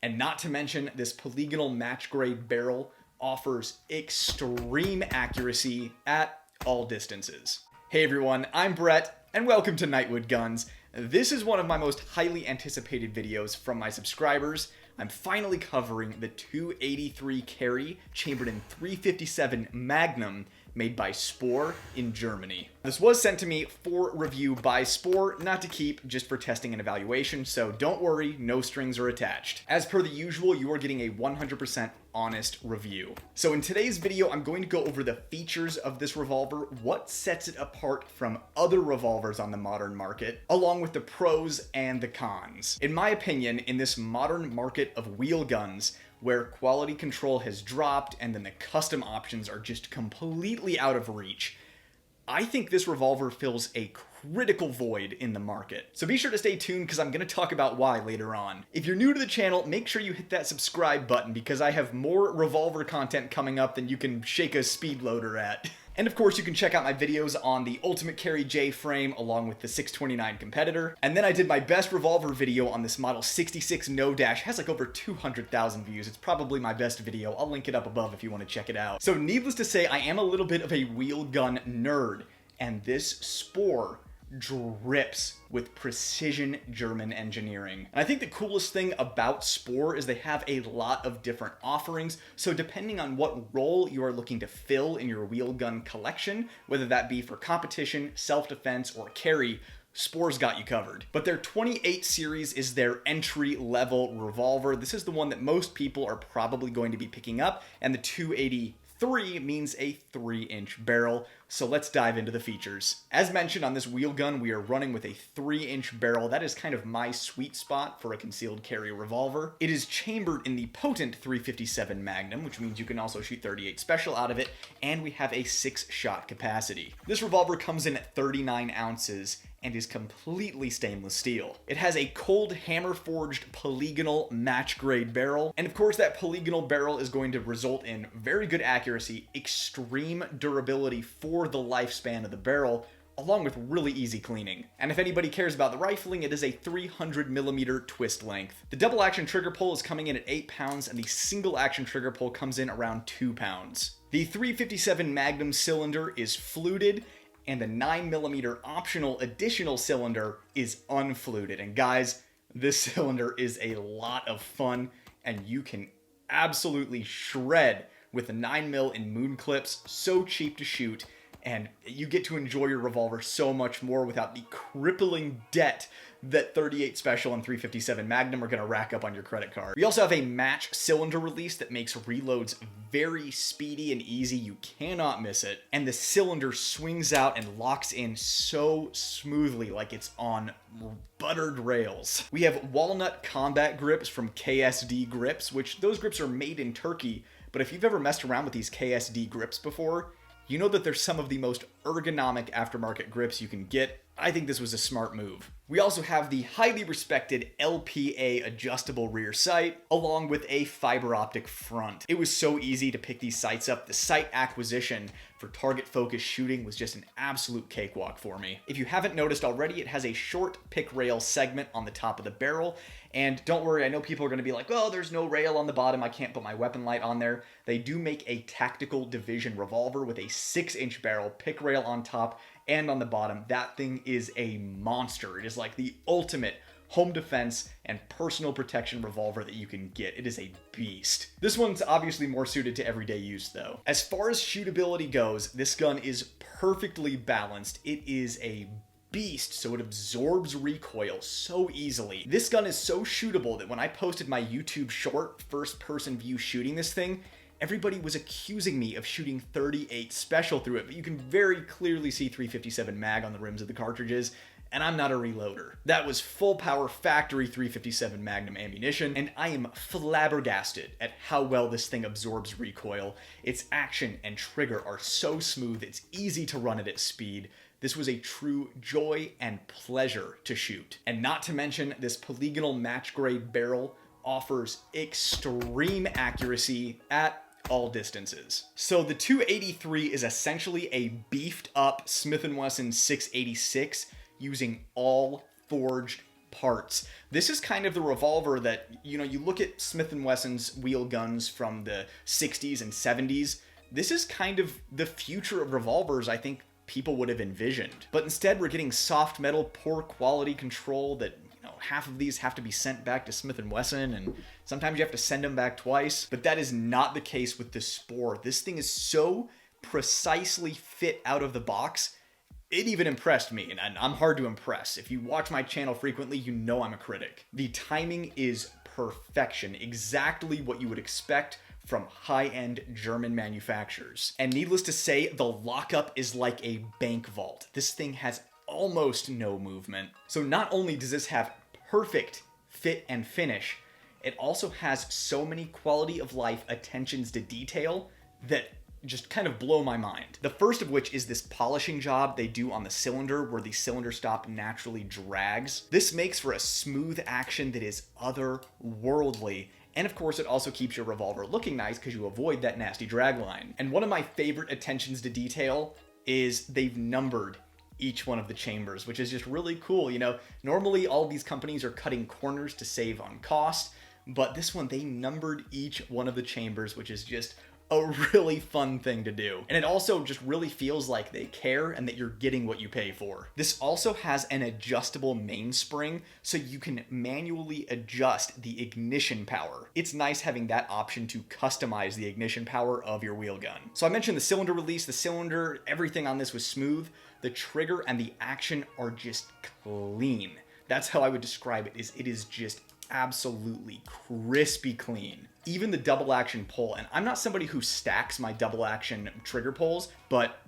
And not to mention, this polygonal match grade barrel offers extreme accuracy at all distances. Hey everyone, I'm Brett, and welcome to Nightwood Guns. This is one of my most highly anticipated videos from my subscribers. I'm finally covering the 283 carry chambered in 357 Magnum made by Spohr in Germany. This was sent to me for review by Spohr, not to keep, just for testing and evaluation, so don't worry, no strings are attached. As per the usual, you are getting a 100% honest review. So in today's video, I'm going to go over the features of this revolver, what sets it apart from other revolvers on the modern market, along with the pros and the cons. In my opinion, in this modern market of wheel guns, where quality control has dropped and then the custom options are just completely out of reach, I think this revolver fills a critical void in the market. So be sure to stay tuned because I'm going to talk about why later on. If you're new to the channel, make sure you hit that subscribe button because I have more revolver content coming up than you can shake a speed loader at. And of course, you can check out my videos on the Ultimate Carry J frame along with the 629 competitor. And then I did my best revolver video on this model 66 No Dash. It has like over 200,000 views. It's probably my best video. I'll link it up above if you want to check it out. So needless to say, I am a little bit of a wheel gun nerd. And this Spohr drips with precision German engineering. And I think the coolest thing about Spohr is they have a lot of different offerings, so depending on what role you are looking to fill in your wheel gun collection, whether that be for competition, self-defense, or carry, Spohr's got you covered. But their 28 series is their entry-level revolver. This is the one that most people are probably going to be picking up, and the 283 means a 3-inch barrel. So let's dive into the features. As mentioned, on this wheel gun, we are running with a 3-inch barrel. That is kind of my sweet spot for a concealed carry revolver. It is chambered in the potent 357 Magnum, which means you can also shoot 38 special out of it, and we have a 6-shot capacity. This revolver comes in at 39 ounces and is completely stainless steel. It has a cold hammer-forged polygonal match-grade barrel, and of course that polygonal barrel is going to result in very good accuracy, extreme durability for the lifespan of the barrel, along with really easy cleaning. And if anybody cares about the rifling, it is a 300mm twist length. The double action trigger pull is coming in at 8 pounds, and the single action trigger pull comes in around 2 pounds. The 357 Magnum cylinder is fluted, and the 9mm optional additional cylinder is unfluted. And guys, this cylinder is a lot of fun, and you can absolutely shred with the 9mm in moon clips, so cheap to shoot, and you get to enjoy your revolver so much more without the crippling debt that 38 Special and 357 Magnum are going to rack up on your credit card. We also have a match cylinder release that makes reloads very speedy and easy. You cannot miss it. And the cylinder swings out and locks in so smoothly like it's on buttered rails. We have walnut combat grips from KSD Grips, which those grips are made in Turkey, but if you've ever messed around with these KSD grips before, you know that they're some of the most ergonomic aftermarket grips you can get. I think this was a smart move. We also have the highly respected LPA adjustable rear sight, along with a fiber optic front. It was so easy to pick these sights up. The sight acquisition for target focus shooting was just an absolute cakewalk for me. If you haven't noticed already, it has a short pick rail segment on the top of the barrel. And don't worry, I know people are going to be like, well, there's no rail on the bottom, I can't put my weapon light on there. They do make a tactical division revolver with a 6-inch barrel, pick rail on top and on the bottom. That thing is a monster. It is like the ultimate home defense and personal protection revolver that you can get. It is a beast. This one's obviously more suited to everyday use though. As far as shootability goes, this gun is perfectly balanced. It is a beast, so it absorbs recoil so easily. This gun is so shootable that when I posted my YouTube short first-person view shooting this thing, everybody was accusing me of shooting 38 Special through it, but you can very clearly see 357 mag on the rims of the cartridges, and I'm not a reloader. That was full power factory 357 Magnum ammunition, and I am flabbergasted at how well this thing absorbs recoil. Its action and trigger are so smooth, it's easy to run it at speed. This was a true joy and pleasure to shoot. And not to mention, this polygonal match grade barrel offers extreme accuracy at all distances. So the 283 is essentially a beefed up Smith & Wesson 686 using all forged parts. This is kind of the revolver that, you look at Smith & Wesson's wheel guns from the 60s and 70s. This is kind of the future of revolvers I think people would have envisioned. But instead we're getting soft metal, poor quality control that, half of these have to be sent back to Smith & Wesson, and sometimes you have to send them back twice. But that is not the case with the Spohr. This thing is so precisely fit out of the box. It even impressed me, and I'm hard to impress. If you watch my channel frequently, you know I'm a critic. The timing is perfection, exactly what you would expect from high-end German manufacturers. And needless to say, the lockup is like a bank vault. This thing has almost no movement. So not only does this have perfect fit and finish, it also has so many quality of life attentions to detail that just kind of blow my mind. The first of which is this polishing job they do on the cylinder where the cylinder stop naturally drags. This makes for a smooth action that is otherworldly. And of course, it also keeps your revolver looking nice because you avoid that nasty drag line. And one of my favorite attentions to detail is they've numbered each one of the chambers, which is just really cool. Normally all these companies are cutting corners to save on cost, but this one, they numbered each one of the chambers, which is just a really fun thing to do. And it also just really feels like they care and that you're getting what you pay for. This also has an adjustable mainspring, so you can manually adjust the ignition power. It's nice having that option to customize the ignition power of your wheel gun. So I mentioned the cylinder release, the cylinder, everything on this was smooth. The trigger and the action are just clean. That's how I would describe it, it is just absolutely crispy clean. Even the double action pull, and I'm not somebody who stacks my double action trigger pulls, but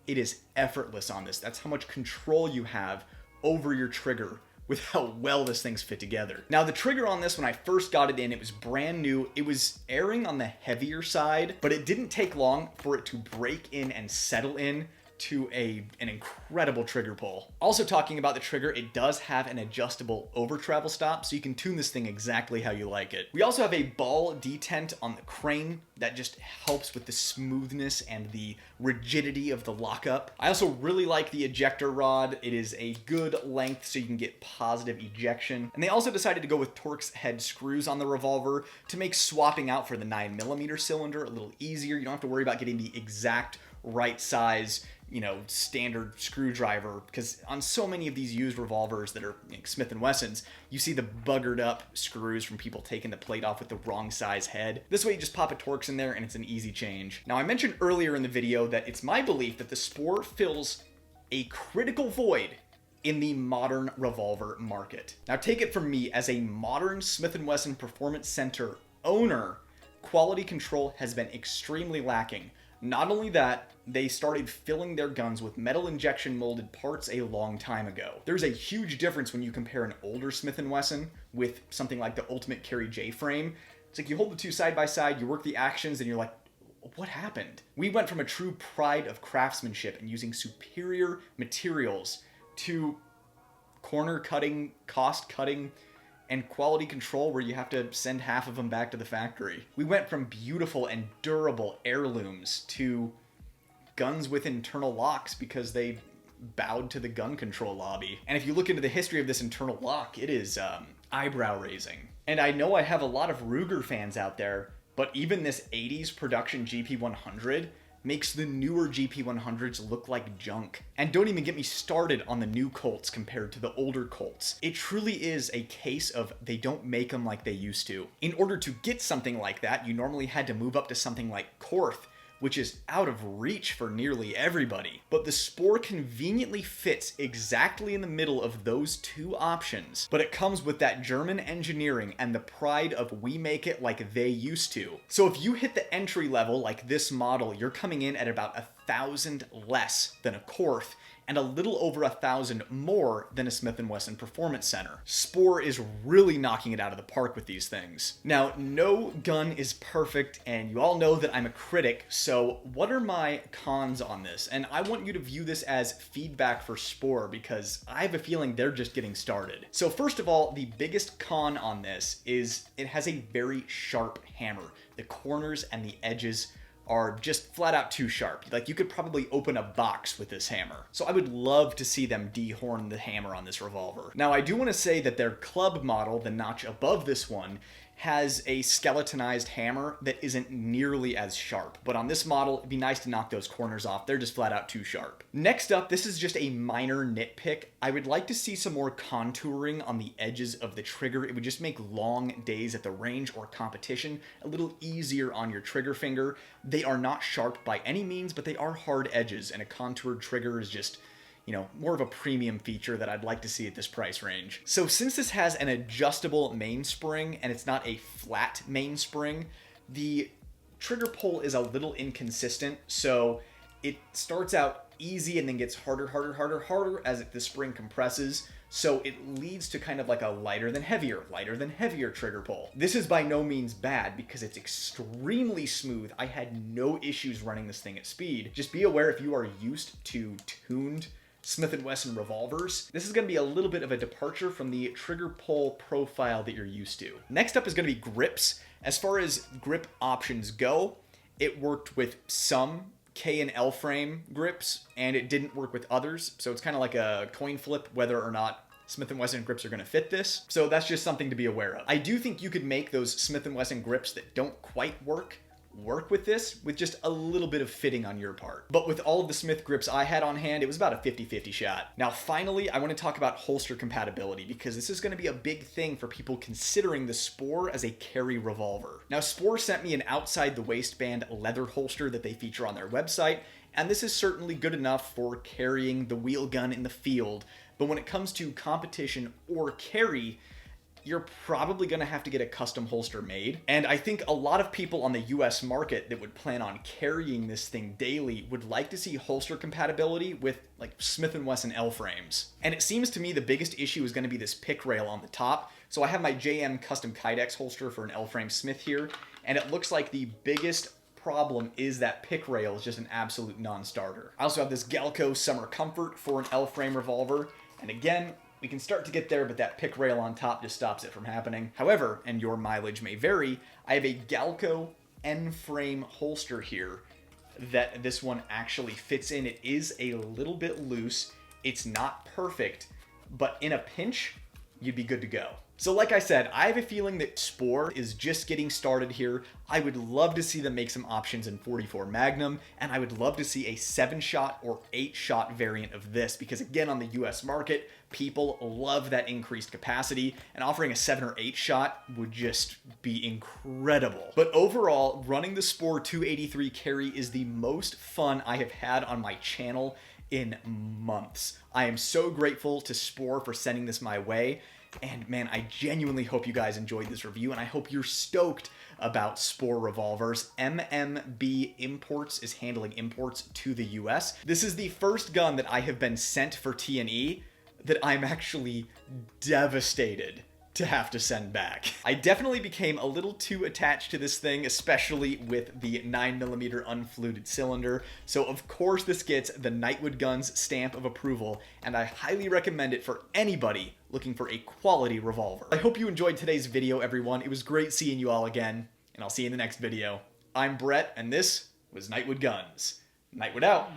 it is effortless on this. That's how much control you have over your trigger with how well this thing's fit together. Now the trigger on this, when I first got it in, it was brand new. It was erring on the heavier side, but it didn't take long for it to break in and settle in to an incredible trigger pull. Also talking about the trigger, it does have an adjustable over travel stop, so you can tune this thing exactly how you like it. We also have a ball detent on the crane that just helps with the smoothness and the rigidity of the lockup. I also really like the ejector rod. It is a good length so you can get positive ejection. And they also decided to go with Torx head screws on the revolver to make swapping out for the 9mm cylinder a little easier. You don't have to worry about getting the exact right size, standard screwdriver, because on so many of these used revolvers that are Smith & Wessons, you see the buggered up screws from people taking the plate off with the wrong size head. This way you just pop a Torx in there and it's an easy change. Now I mentioned earlier in the video that it's my belief that the Spohr fills a critical void in the modern revolver market. Now take it from me, as a modern Smith & Wesson Performance Center owner, quality control has been extremely lacking. Not only that, they started filling their guns with metal injection molded parts a long time ago. There's a huge difference when you compare an older Smith & Wesson with something like the Ultimate Carry J-frame. It's like you hold the two side by side, you work the actions, and you're like, what happened? We went from a true pride of craftsmanship and using superior materials to corner cutting, cost cutting, and quality control where you have to send half of them back to the factory. We went from beautiful and durable heirlooms to guns with internal locks because they bowed to the gun control lobby. And if you look into the history of this internal lock, it is eyebrow raising. And I know I have a lot of Ruger fans out there, but even this 80s production GP100 makes the newer GP100s look like junk. And don't even get me started on the new Colts compared to the older Colts. It truly is a case of they don't make them like they used to. In order to get something like that, you normally had to move up to something like Korth, which is out of reach for nearly everybody. But the Spohr conveniently fits exactly in the middle of those two options, but it comes with that German engineering and the pride of we make it like they used to. So if you hit the entry level like this model, you're coming in at about 1,000 less than a Korth, and a little over 1,000 more than a Smith & Wesson Performance Center. Spohr is really knocking it out of the park with these things. Now, no gun is perfect, and you all know that I'm a critic, so what are my cons on this? And I want you to view this as feedback for Spohr, because I have a feeling they're just getting started. So first of all, the biggest con on this is it has a very sharp hammer. The corners and the edges are just flat out too sharp. Like, you could probably open a box with this hammer. So I would love to see them dehorn the hammer on this revolver. Now, I do want to say that their club model, the notch above this one, has a skeletonized hammer that isn't nearly as sharp. But on this model, it'd be nice to knock those corners off. They're just flat out too sharp. Next up, this is just a minor nitpick. I would like to see some more contouring on the edges of the trigger. It would just make long days at the range or competition a little easier on your trigger finger. They are not sharp by any means, but they are hard edges, and a contoured trigger is just, you know, more of a premium feature that I'd like to see at this price range. So since this has an adjustable mainspring and it's not a flat mainspring, the trigger pull is a little inconsistent. So it starts out easy and then gets harder as the spring compresses. So it leads to kind of like a lighter than heavier trigger pull. This is by no means bad because it's extremely smooth. I had no issues running this thing at speed. Just be aware, if you are used to tuned Smith & Wesson revolvers, this is going to be a little bit of a departure from the trigger pull profile that you're used to. Next up is going to be grips. As far as grip options go, it worked with some K and L frame grips, and it didn't work with others. So it's kind of like a coin flip whether or not Smith & Wesson grips are going to fit this. So that's just something to be aware of. I do think you could make those Smith & Wesson grips that don't quite work with this with just a little bit of fitting on your part. But with all of the Smith grips I had on hand, it was about a 50-50 shot. Now finally, I want to talk about holster compatibility, because this is going to be a big thing for people considering the Spohr as a carry revolver. Now Spohr sent me an outside the waistband leather holster that they feature on their website, and this is certainly good enough for carrying the wheel gun in the field. But when it comes to competition or carry, you're probably going to have to get a custom holster made. And I think a lot of people on the US market that would plan on carrying this thing daily would like to see holster compatibility with like Smith & Wesson L frames. And it seems to me the biggest issue is going to be this pick rail on the top. So I have my JM custom Kydex holster for an L frame Smith here, and it looks like the biggest problem is that pick rail is just an absolute non-starter. I also have this Galco Summer Comfort for an L frame revolver, and again, we can start to get there, but that pick rail on top just stops it from happening. However, and your mileage may vary, I have a Galco N-frame holster here that this one actually fits in. It is a little bit loose. It's not perfect, but in a pinch, you'd be good to go. So like I said, I have a feeling that Spohr is just getting started here. I would love to see them make some options in 44 Magnum, and I would love to see a 7-shot or 8-shot variant of this, because again, on the US market, people love that increased capacity, and offering a 7 or 8 shot would just be incredible. But overall, running the Spohr 283 carry is the most fun I have had on my channel in months. I am so grateful to Spohr for sending this my way. And man, I genuinely hope you guys enjoyed this review, and I hope you're stoked about Spohr revolvers. MMB Imports is handling imports to the US. This is the first gun that I have been sent for T&E that I'm actually devastated to have to send back. I definitely became a little too attached to this thing, especially with the 9mm unfluted cylinder. So of course this gets the Nightwood Guns stamp of approval, and I highly recommend it for anybody looking for a quality revolver. I hope you enjoyed today's video, everyone. It was great seeing you all again, and I'll see you in the next video. I'm Brett, and this was Nightwood Guns. Nightwood out.